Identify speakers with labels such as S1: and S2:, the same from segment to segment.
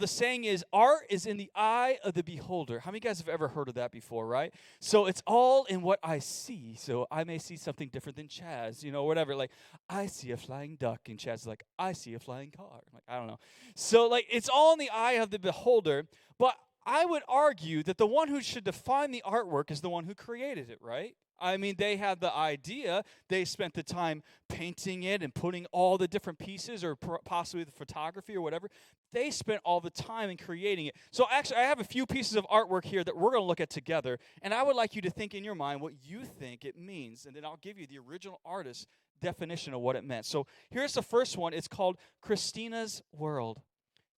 S1: the saying is, art is in the eye of the beholder. How many of you guys have ever heard of that before, right? So it's all in what I see. So I may see something different than Chaz, whatever. Like, I see a flying duck, and Chaz is like, I see a flying car. I'm like, I don't know. So, like, it's all in the eye of the beholder. But I would argue that the one who should define the artwork is the one who created it, right? I mean, they had the idea. They spent the time painting it and putting all the different pieces, or possibly the photography or whatever. They spent all the time in creating it. So actually, I have a few pieces of artwork here that we're going to look at together. And I would like you to think in your mind what you think it means. And then I'll give you the original artist's definition of what it meant. So here's the first one. It's called Christina's World.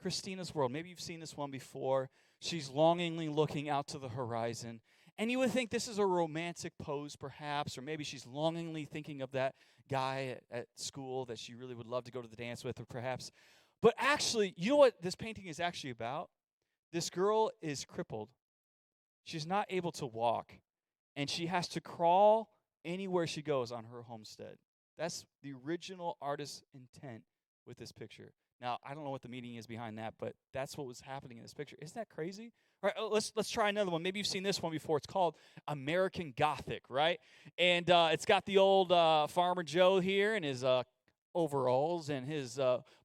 S1: Christina's World. Maybe you've seen this one before. She's longingly looking out to the horizon. And you would think this is a romantic pose, perhaps, or maybe she's longingly thinking of that guy at school that she really would love to go to the dance with, or perhaps. But actually, you know what this painting is actually about? This girl is crippled. She's not able to walk, and she has to crawl anywhere she goes on her homestead. That's the original artist's intent with this picture. Now, I don't know what the meaning is behind that, but that's what was happening in this picture. Isn't that crazy? All right, let's try another one. Maybe you've seen this one before. It's called American Gothic, right? And it's got the old Farmer Joe here in his overalls and his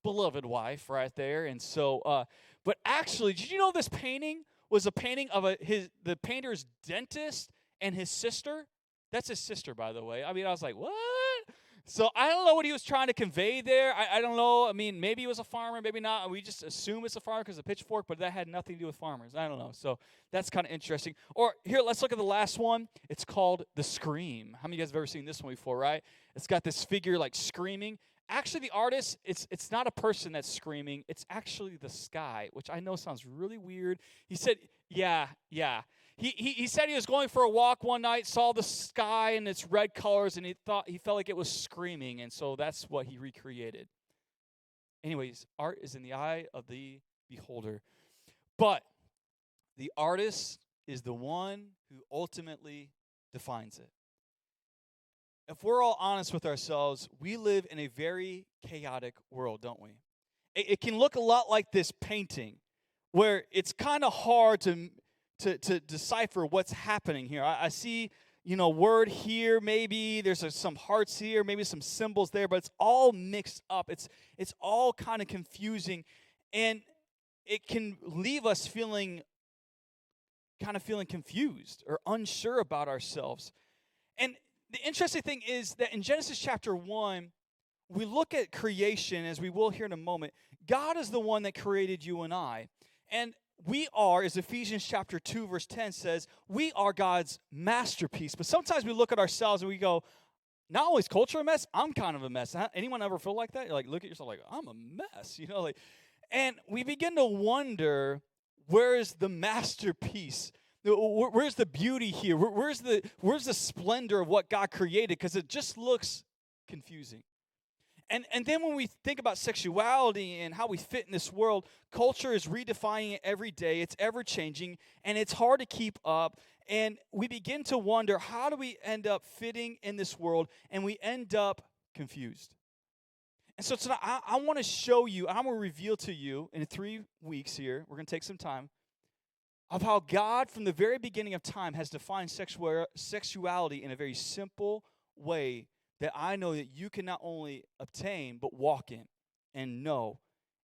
S1: beloved wife right there. And so, but actually, did you know this painting was a painting of the painter's dentist and his sister? That's his sister, by the way. I mean, I was like, what? So I don't know what he was trying to convey there. I don't know. I mean, maybe he was a farmer, maybe not. We just assume it's a farmer because of the pitchfork, but that had nothing to do with farmers. I don't know. So that's kind of interesting. Or here, let's look at the last one. It's called The Scream. How many of you guys have ever seen this one before, right? It's got this figure like screaming. Actually, the artist, it's not a person that's screaming. It's actually the sky, which I know sounds really weird. He said, yeah. He said he was going for a walk one night, saw the sky and its red colors, and he felt like it was screaming, and so that's what he recreated. Anyways, art is in the eye of the beholder. But the artist is the one who ultimately defines it. If we're all honest with ourselves, we live in a very chaotic world, don't we? It can look a lot like this painting, where it's kind of hard to decipher what's happening here. I see, word here, maybe there's some hearts here, maybe some symbols there, but it's all mixed up. It's all kind of confusing, and it can leave us feeling confused or unsure about ourselves. And the interesting thing is that in Genesis chapter 1, we look at creation, as we will here in a moment. God is the one that created you and I. And we are, as Ephesians chapter 2, verse 10 says, we are God's masterpiece. But sometimes we look at ourselves and we go, not only is culture a mess, I'm kind of a mess. Anyone ever feel like that? You're like, look at yourself like, I'm a mess. And we begin to wonder, where is the masterpiece? Where's the beauty here? Where's the splendor of what God created? Because it just looks confusing. And then when we think about sexuality and how we fit in this world, culture is redefining it every day. It's ever-changing, and it's hard to keep up. And we begin to wonder, how do we end up fitting in this world? And we end up confused. And so tonight, I want to show you, I'm going to reveal to you in 3 weeks here, we're going to take some time, of how God, from the very beginning of time, has defined sexuality in a very simple way that I know that you can not only obtain, but walk in and know.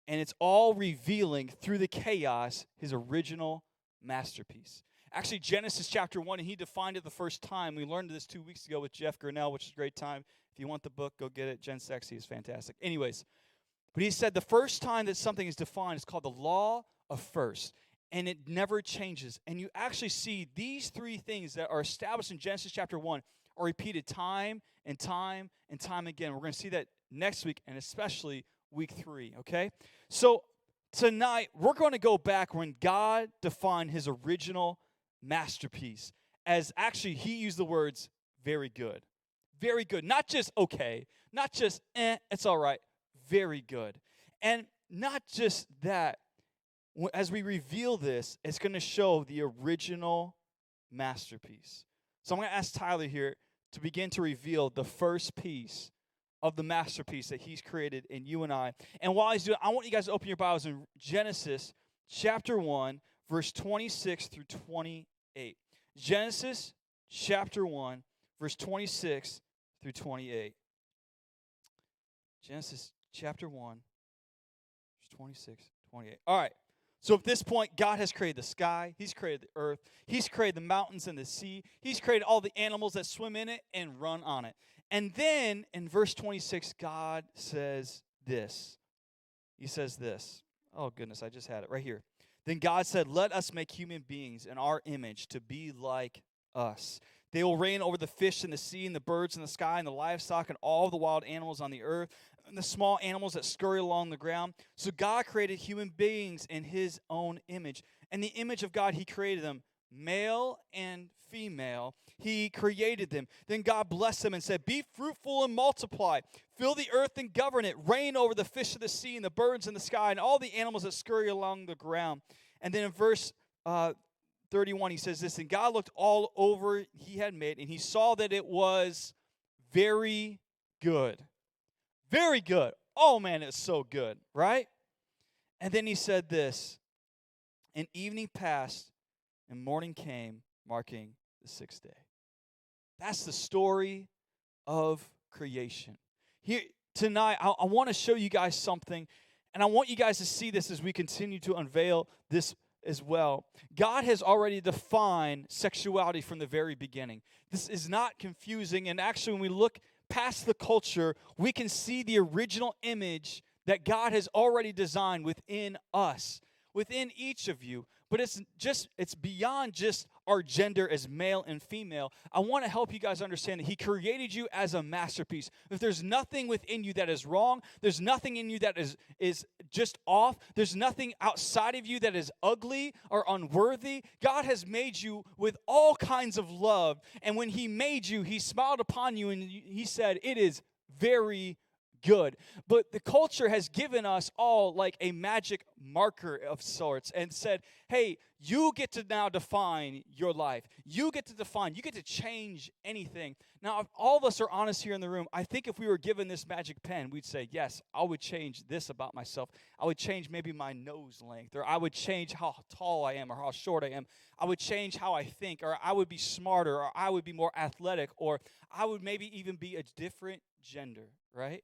S1: And it's all revealing through the chaos his original masterpiece. Actually, Genesis chapter 1, and he defined it the first time. We learned this 2 weeks ago with Jeff Gurnell, which is a great time. If you want the book, go get it. Jen Sexy is fantastic. Anyways, but he said the first time that something is defined is called the law of first. And it never changes. And you actually see these 3 things that are established in Genesis chapter 1 are repeated time and time and time again. We're going to see that next week, and especially week 3, okay? So tonight, we're going to go back when God defined his original masterpiece as, actually, he used the words very good. Very good. Not just okay. Not just it's all right. Very good. And not just that. As we reveal this, it's going to show the original masterpiece. So I'm going to ask Tyler here to begin to reveal the first piece of the masterpiece that he's created in you and I. And while he's doing it, I want you guys to open your Bibles in Genesis chapter 1, verse 26 through 28. Genesis chapter 1, verse 26 through 28. Genesis chapter 1, verse 26, 28. All right. So at this point, God has created the sky. He's created the earth. He's created the mountains and the sea. He's created all the animals that swim in it and run on it. And then in verse 26, God says this. He says this. Oh, goodness, I just had it right here. Then God said, let us make human beings in our image to be like us. They will reign over the fish in the sea and the birds in the sky and the livestock and all the wild animals on the earth and the small animals that scurry along the ground. So God created human beings in his own image. In the image of God, he created them, male and female. He created them. Then God blessed them and said, be fruitful and multiply. Fill the earth and govern it. Reign over the fish of the sea and the birds in the sky and all the animals that scurry along the ground. And then in verse 31, he says this, and God looked all over he had made, and he saw that it was very good. Very good. Oh, man, it's so good, right? And then he said this, and evening passed, and morning came, marking the sixth day. That's the story of creation. Here tonight, I want to show you guys something, and I want you guys to see this as we continue to unveil this as well. God has already defined sexuality from the very beginning. This is not confusing, and actually when we look past the culture, we can see the original image that God has already designed within us, within each of you. But it's beyond just our gender as male and female. I want to help you guys understand that he created you as a masterpiece. If there's nothing within you that is wrong, there's nothing in you that is just off, there's nothing outside of you that is ugly or unworthy. God has made you with all kinds of love. And when he made you, he smiled upon you and he said, it is very good. But the culture has given us all like a magic marker of sorts and said, hey, you get to now define your life. You get to change anything. Now, if all of us are honest here in the room, I think if we were given this magic pen, we'd say, yes, I would change this about myself. I would change maybe my nose length, or I would change how tall I am or how short I am. I would change how I think, or I would be smarter, or I would be more athletic, or I would maybe even be a different gender, right?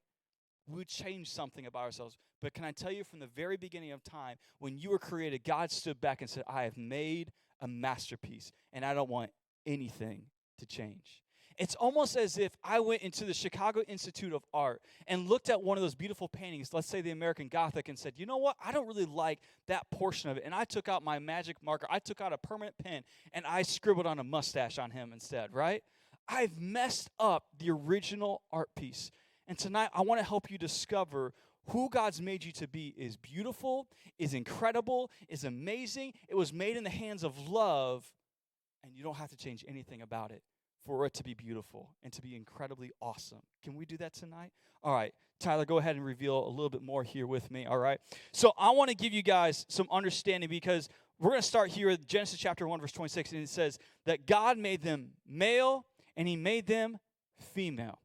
S1: We would change something about ourselves. But can I tell you, from the very beginning of time, when you were created, God stood back and said, I have made a masterpiece, and I don't want anything to change. It's almost as if I went into the Chicago Institute of Art and looked at one of those beautiful paintings, let's say the American Gothic, and said, you know what, I don't really like that portion of it. And I took out my magic marker, I took out a permanent pen, and I scribbled on a mustache on him instead, right? I've messed up the original art piece. And tonight, I want to help you discover who God's made you to be is beautiful, is incredible, is amazing. It was made in the hands of love, and you don't have to change anything about it for it to be beautiful and to be incredibly awesome. Can we do that tonight? All right, Tyler, go ahead and reveal a little bit more here with me, all right? So I want to give you guys some understanding because we're going to start here at Genesis chapter 1, verse 26, and it says that God made them male and he made them female.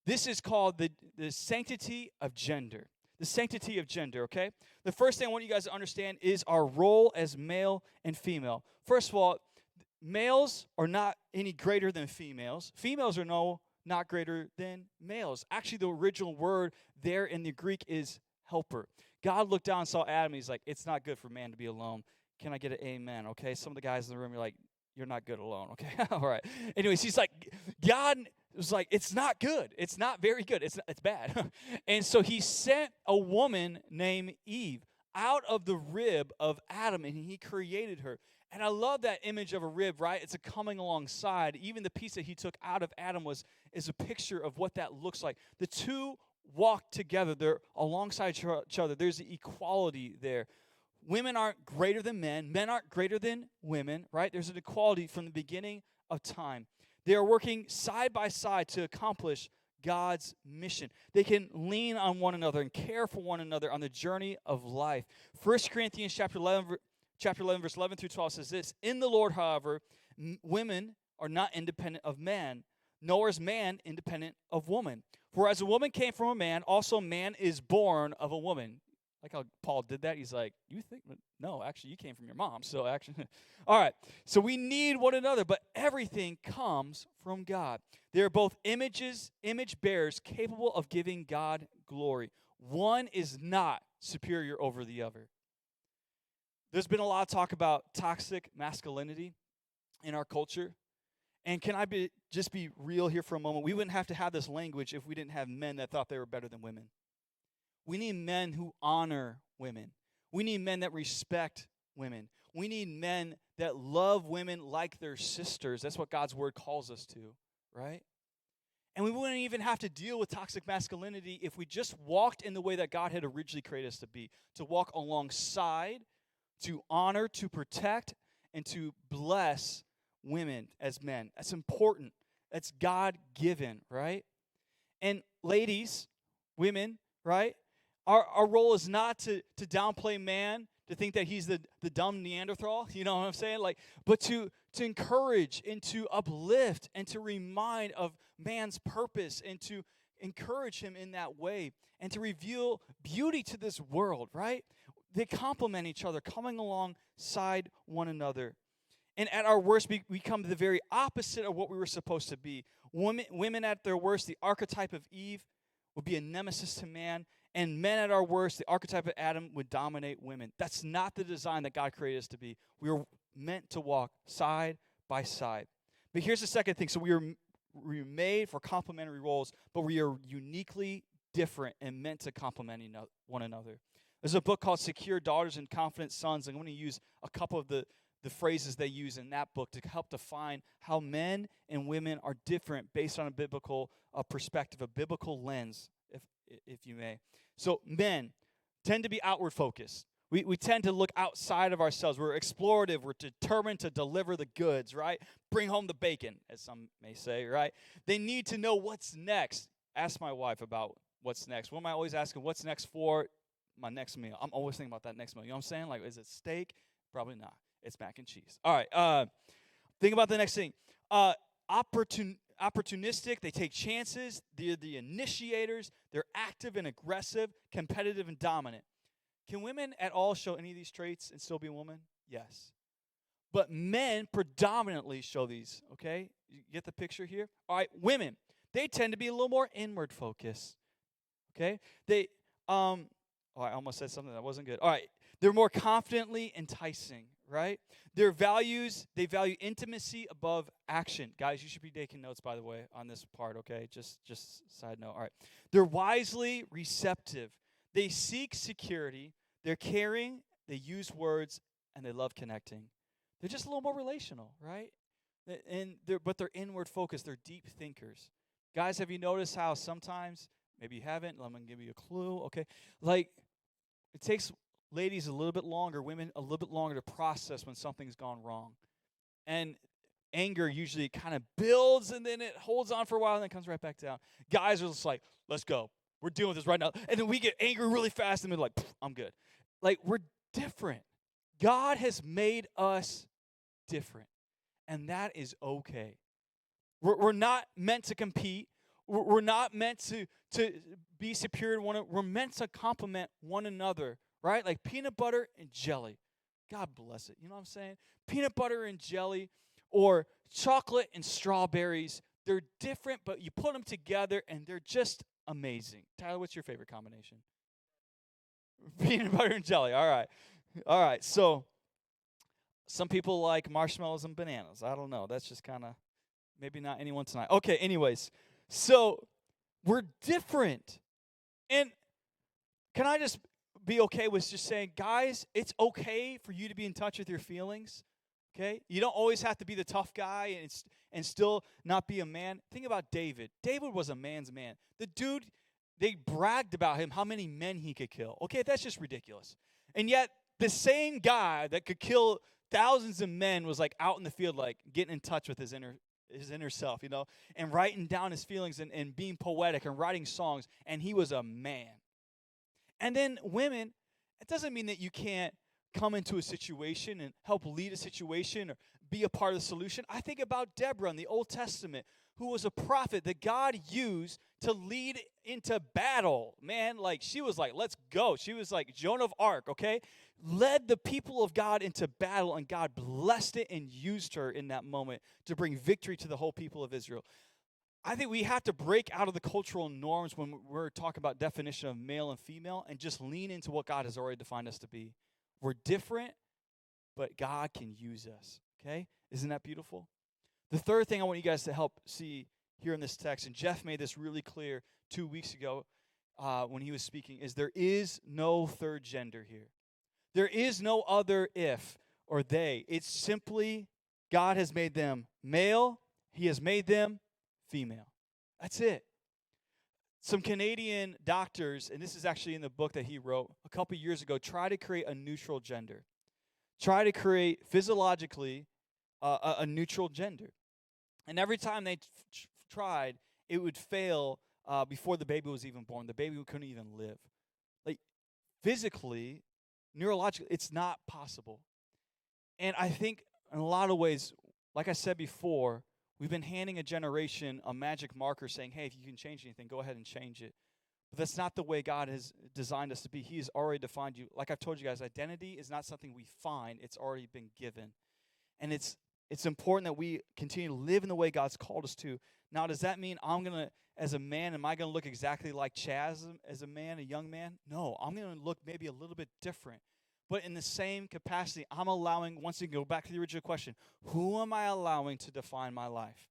S1: This is called the sanctity of gender. The sanctity of gender, okay? The first thing I want you guys to understand is our role as male and female. First of all, males are not any greater than females. Females are not greater than males. Actually, the original word there in the Greek is helper. God looked down and saw Adam, and he's like, it's not good for man to be alone. Can I get an amen, okay? Some of the guys in the room are like, you're not good alone, okay? All right. Anyways, he's like, God was like, it's not good. It's not very good. It's bad. And so he sent a woman named Eve out of the rib of Adam, and he created her. And I love that image of a rib, right? It's a coming alongside. Even the piece that he took out of Adam is a picture of what that looks like. The two walk together. They're alongside each other. There's equality there. Women aren't greater than men. Men aren't greater than women, right? There's an equality from the beginning of time. They are working side by side to accomplish God's mission. They can lean on one another and care for one another on the journey of life. 1 Corinthians chapter 11, verse 11 through 12 says this, in the Lord, however, women are not independent of man, nor is man independent of woman. For as a woman came from a man, also man is born of a woman. Like how Paul did that. He's like, you think? No, actually, you came from your mom. So actually, all right. So we need one another, but everything comes from God. They're both image bearers capable of giving God glory. One is not superior over the other. There's been a lot of talk about toxic masculinity in our culture. And can I just be real here for a moment? We wouldn't have to have this language if we didn't have men that thought they were better than women. We need men who honor women. We need men that respect women. We need men that love women like their sisters. That's what God's word calls us to, right? And we wouldn't even have to deal with toxic masculinity if we just walked in the way that God had originally created us to walk alongside, to honor, to protect, and to bless women as men. That's important. That's God-given, right? And ladies, women, right? Our role is not to downplay man, to think that he's the dumb Neanderthal, you know what I'm saying? But to encourage and to uplift and to remind of man's purpose and to encourage him in that way and to reveal beauty to this world, right? They complement each other, coming alongside one another. And at our worst, we become the very opposite of what we were supposed to be. Women at their worst, the archetype of Eve, would be a nemesis to man. And men at our worst, the archetype of Adam, would dominate women. That's not the design that God created us to be. We were meant to walk side by side. But here's the second thing. So we were made for complementary roles, but we are uniquely different and meant to complement one another. There's a book called Secure Daughters and Confident Sons. I'm going to use a couple of the phrases they use in that book to help define how men and women are different based on a biblical perspective, a biblical lens, if you may. So men tend to be outward focused. We tend to look outside of ourselves. We're explorative. We're determined to deliver the goods, right? Bring home the bacon, as some may say, right? They need to know what's next. Ask my wife about what's next. What am I always asking? What's next for my next meal? I'm always thinking about that next meal. You know what I'm saying? Like, is it steak? Probably not. It's mac and cheese. All right. Think about the next thing. Opportunistic. They take chances. They're the initiators. They're active and aggressive, competitive and dominant. Can women at all show any of these traits and still be a woman? Yes. But men predominantly show these, okay? You get the picture here? All right, women, they tend to be a little more inward focused, okay? I almost said something that wasn't good. All right, they're more confidently enticing, right? They value intimacy above action. Guys, you should be taking notes, by the way, on this part, okay? Just side note. All right. They're wisely receptive. They seek security. They're caring. They use words, and they love connecting. They're just a little more relational, right? But they're inward focused. They're deep thinkers. Guys, have you noticed how sometimes, maybe you haven't, I'm going to give you a clue, okay? Like, it takes ladies a little bit longer, women a little bit longer to process when something's gone wrong. And anger usually kind of builds, and then it holds on for a while, and then comes right back down. Guys are just like, let's go. We're dealing with this right now. And then we get angry really fast, and we're like, I'm good. Like, we're different. God has made us different, and that is okay. We're not meant to compete. We're not meant to be superior to one another. We're meant to complement one another, right? Like peanut butter and jelly. God bless it. You know what I'm saying? Peanut butter and jelly or chocolate and strawberries. They're different, but you put them together, and they're just amazing. Tyler, what's your favorite combination? Peanut butter and jelly. All right. All right. So some people like marshmallows and bananas. I don't know. That's just kind of maybe not anyone tonight. Okay, anyways. So we're different. And can I just be okay with just saying, guys, it's okay for you to be in touch with your feelings. Okay? You don't always have to be the tough guy and still not be a man. Think about David. David was a man's man. The dude, they bragged about him, how many men he could kill. Okay, that's just ridiculous. And yet, the same guy that could kill thousands of men was like out in the field, like getting in touch with his inner self, you know, and writing down his feelings and being poetic and writing songs, and he was a man. And then women, it doesn't mean that you can't come into a situation and help lead a situation or be a part of the solution. I think about Deborah in the Old Testament, who was a prophet that God used to lead into battle. Man, like she was like, let's go. She was like Joan of Arc, okay? Led the people of God into battle, and God blessed it and used her in that moment to bring victory to the whole people of Israel. I think we have to break out of the cultural norms when we're talking about definition of male and female and just lean into what God has already defined us to be. We're different, but God can use us, okay? Isn't that beautiful? The third thing I want you guys to help see here in this text, and Jeff made this really clear 2 weeks ago when he was speaking, is there is no third gender here. There is no other if or they. It's simply God has made them male. He has made them female. That's it. Some Canadian doctors, and this is actually in the book that he wrote a couple years ago, try to create a neutral gender. Try to create physiologically a neutral gender. And every time they tried, it would fail before the baby was even born. The baby couldn't even live. Like, physically, neurologically, it's not possible. And I think in a lot of ways, like I said before, we've been handing a generation a magic marker saying, hey, if you can change anything, go ahead and change it. But that's not the way God has designed us to be. He has already defined you. Like I've told you guys, identity is not something we find. It's already been given. And it's important that we continue to live in the way God's called us to. Now, does that mean I'm going to, as a man, am I going to look exactly like Chaz as a man, a young man? No, I'm going to look maybe a little bit different. But in the same capacity, I'm allowing, once again, go back to the original question, who am I allowing to define my life?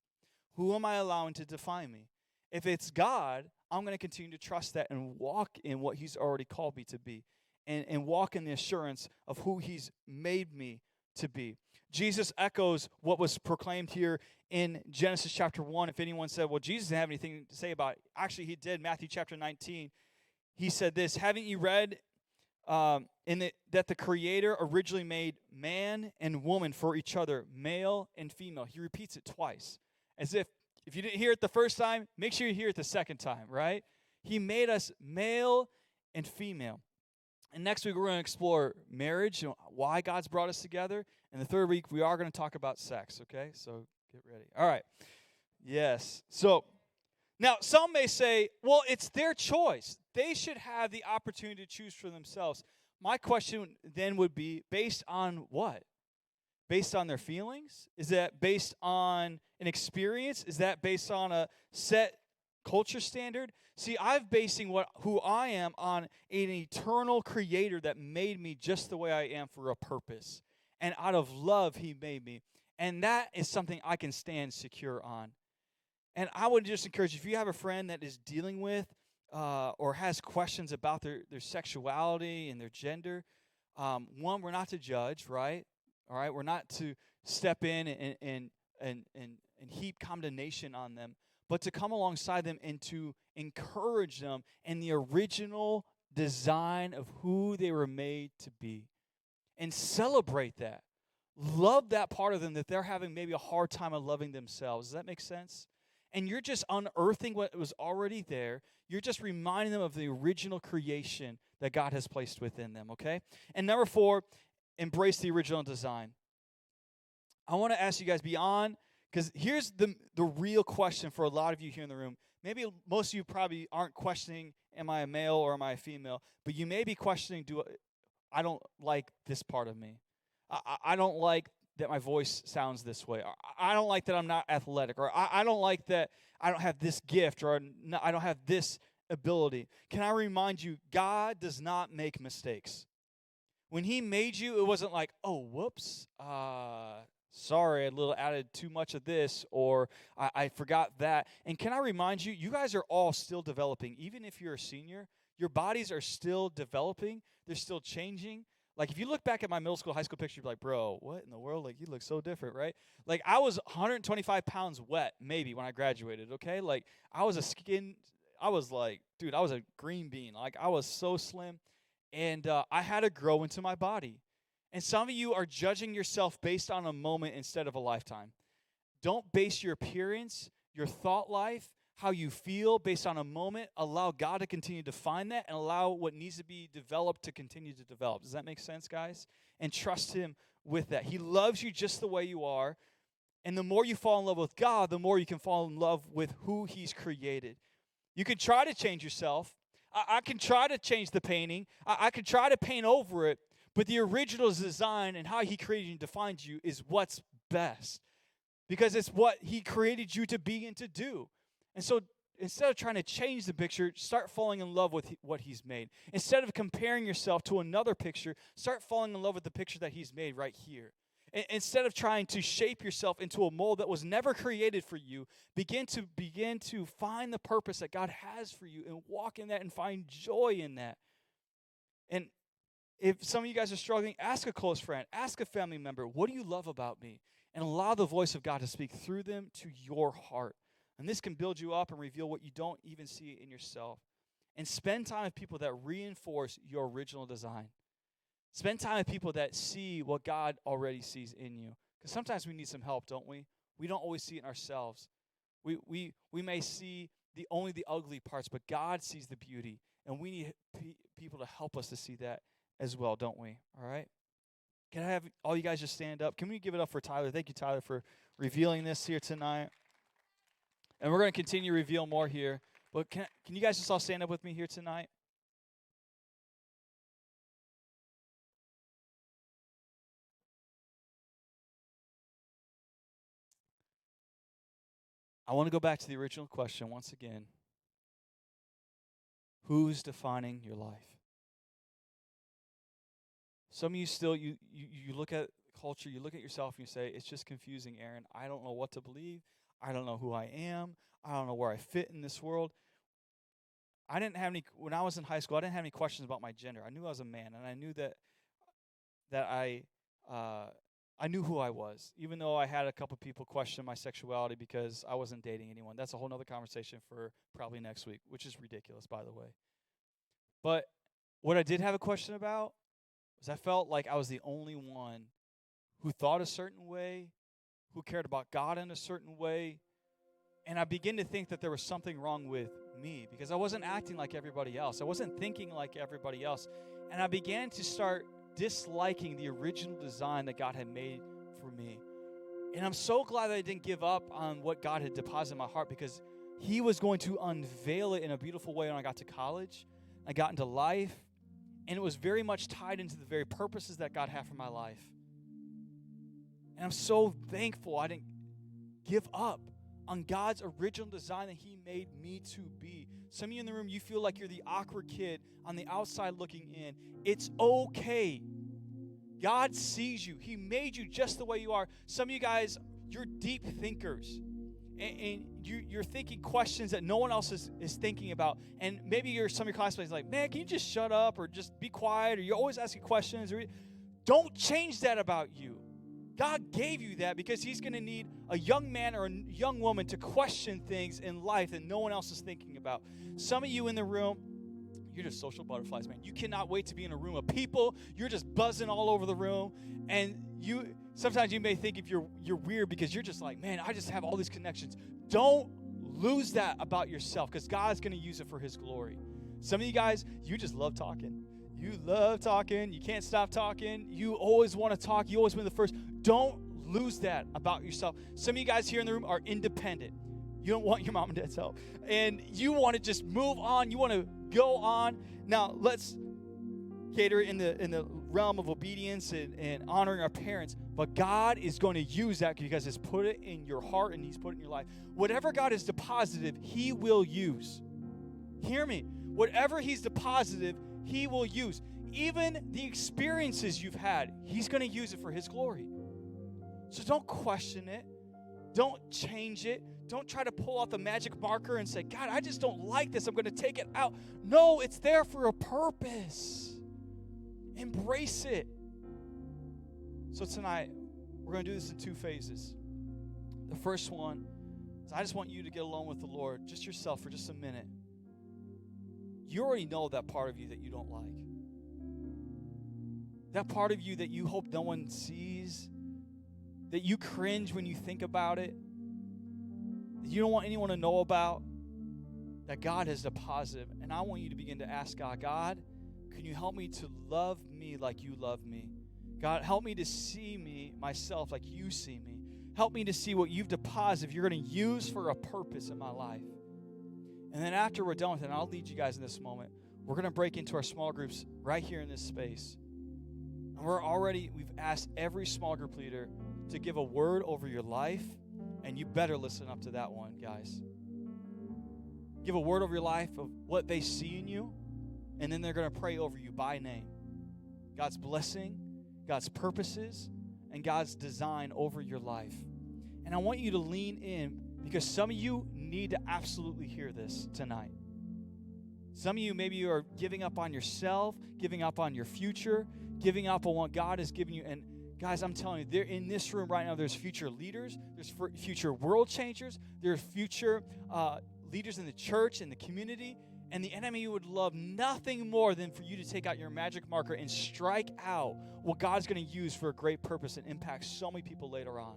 S1: Who am I allowing to define me? If it's God, I'm going to continue to trust that and walk in what he's already called me to be and walk in the assurance of who he's made me to be. Jesus echoes what was proclaimed here in Genesis chapter 1. If anyone said, well, Jesus didn't have anything to say about it. Actually, he did. Matthew chapter 19, he said this, haven't you read that the Creator originally made man and woman for each other, male and female? He repeats it twice, as if you didn't hear it the first time, make sure you hear it the second time, right? He made us male and female. And next week, we're going to explore marriage, why God's brought us together. And the third week, we are going to talk about sex, okay? So get ready. All right. Yes. So now some may say, well, it's their choice. They should have the opportunity to choose for themselves. My question then would be, based on what? Based on their feelings? Is that based on an experience? Is that based on a set culture standard? See, I'm basing who I am on an eternal creator that made me just the way I am for a purpose. And out of love, he made me. And that is something I can stand secure on. And I would just encourage you, if you have a friend that is dealing with or has questions about their sexuality and their gender, one, we're not to judge, right? All right, we're not to step in and heap condemnation on them, but to come alongside them and to encourage them in the original design of who they were made to be. And celebrate that. Love that part of them that they're having maybe a hard time of loving themselves. Does that make sense? And you're just unearthing what was already there. You're just reminding them of the original creation that God has placed within them, okay? And number 4, embrace the original design. I want to ask you guys beyond, because here's the real question for a lot of you here in the room. Maybe most of you probably aren't questioning, am I a male or am I a female? But you may be questioning, I don't like this part of me. I don't like that my voice sounds this way. I don't like that I'm not athletic. Or I don't like that I don't have this gift, or I don't have this ability. Can I remind you, God does not make mistakes. When he made you, it wasn't like, oh, whoops, sorry, I added too much of this, or I forgot that. And can I remind you, you guys are all still developing. Even if you're a senior, your bodies are still developing. They're still changing. Like, if you look back at my middle school, high school picture, you'd be like, bro, what in the world? Like, you look so different, right? Like, I was 125 pounds wet, maybe, when I graduated, okay? Like, I was a green bean. Like, I was so slim, and I had to grow into my body. And some of you are judging yourself based on a moment instead of a lifetime. Don't base your appearance, your thought life, how you feel based on a moment. Allow God to continue to define that and allow what needs to be developed to continue to develop. Does that make sense, guys? And trust him with that. He loves you just the way you are. And the more you fall in love with God, the more you can fall in love with who he's created. You can try to change yourself. I can try to change the painting. I can try to paint over it. But the original design and how he created you and defined you is what's best. Because it's what he created you to be and to do. And so instead of trying to change the picture, start falling in love with what he's made. Instead of comparing yourself to another picture, start falling in love with the picture that he's made right here. Instead of trying to shape yourself into a mold that was never created for you, begin to find the purpose that God has for you and walk in that and find joy in that. And if some of you guys are struggling, ask a close friend, ask a family member, what do you love about me? And allow the voice of God to speak through them to your heart. And this can build you up and reveal what you don't even see in yourself. And spend time with people that reinforce your original design. Spend time with people that see what God already sees in you. Because sometimes we need some help, don't we? We don't always see it in ourselves. We may see only the ugly parts, but God sees the beauty. And we need people to help us to see that as well, don't we? All right? Can I have all you guys just stand up? Can we give it up for Tyler? Thank you, Tyler, for revealing this here tonight. And we're going to continue to reveal more here. But can you guys just all stand up with me here tonight? I want to go back to the original question once again. Who's defining your life? Some of you still, you look at culture, you look at yourself and you say, it's just confusing, Aaron. I don't know what to believe. I don't know who I am. I don't know where I fit in this world. When I was in high school, I didn't have any questions about my gender. I knew I was a man, and I knew that I knew who I was, even though I had a couple people question my sexuality because I wasn't dating anyone. That's a whole other conversation for probably next week, which is ridiculous, by the way. But what I did have a question about was I felt like I was the only one who thought a certain way, who cared about God in a certain way, and I began to think that there was something wrong with me because I wasn't acting like everybody else. I wasn't thinking like everybody else. And I began to start disliking the original design that God had made for me. And I'm so glad that I didn't give up on what God had deposited in my heart because he was going to unveil it in a beautiful way when I got to college. I got into life, and it was very much tied into the very purposes that God had for my life. And I'm so thankful I didn't give up on God's original design that he made me to be. Some of you in the room, you feel like you're the awkward kid on the outside looking in. It's okay. God sees you. He made you just the way you are. Some of you guys, you're deep thinkers. And you're thinking questions that no one else is thinking about. And maybe some of your classmates are like, man, can you just shut up or just be quiet? Or you're always asking questions. Don't change that about you. God gave you that because he's going to need a young man or a young woman to question things in life that no one else is thinking about. Some of you in the room, you're just social butterflies, man. You cannot wait to be in a room of people. You're just buzzing all over the room. And sometimes you may think if you're weird because you're just like, man, I just have all these connections. Don't lose that about yourself because God's going to use it for his glory. Some of you guys, you just love talking. You love talking. You can't stop talking. You always want to talk. You always win the first. Don't lose that about yourself. Some of you guys here in the room are independent. You don't want your mom and dad's help. And you want to just move on. You want to go on. Now, let's cater in the realm of obedience and honoring our parents. But God is going to use that because he's put it in your heart and he's put it in your life. Whatever God has deposited, he will use. Hear me. Whatever he's deposited, he will use. Even the experiences you've had, he's going to use it for his glory. So don't question it. Don't change it. Don't try to pull out the magic marker and say, God, I just don't like this. I'm going to take it out. No, it's there for a purpose. Embrace it. So tonight, we're going to do this in 2 phases. The first one is I just want you to get alone with the Lord, just yourself for just a minute. You already know that part of you that you don't like. That part of you that you hope no one sees, that you cringe when you think about it, that you don't want anyone to know about, that God has deposited. And I want you to begin to ask God, God, can you help me to love me like you love me? God, help me to see myself like you see me. Help me to see what you've deposited, you're going to use for a purpose in my life. And then after we're done with it, and I'll lead you guys in this moment, we're going to break into our small groups right here in this space. And we've asked every small group leader to give a word over your life, and you better listen up to that one, guys. Give a word over your life of what they see in you, and then they're going to pray over you by name. God's blessing, God's purposes, and God's design over your life. And I want you to lean in because some of you need to absolutely hear this tonight. Some of you, maybe you are giving up on yourself, giving up on your future, giving up on what God has given you. And guys, I'm telling you, there in this room right now, there's future leaders, there's future world changers, there's future leaders in the church, in the community, and the enemy would love nothing more than for you to take out your magic marker and strike out what God's going to use for a great purpose and impact so many people later on.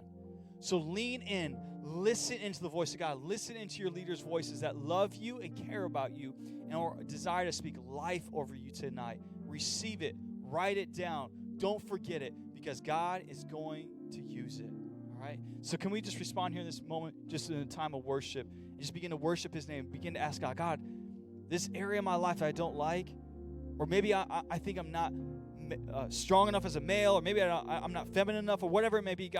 S1: So lean in, listen into the voice of God, listen into your leaders' voices that love you and care about you and desire to speak life over you tonight. Receive it, write it down, don't forget it, because God is going to use it. All right? So can we just respond here in this moment, just in a time of worship, and just begin to worship His name, begin to ask God, God, this area of my life that I don't like, or maybe I think I'm not strong enough as a male, or maybe I'm not feminine enough, or whatever it may be, God,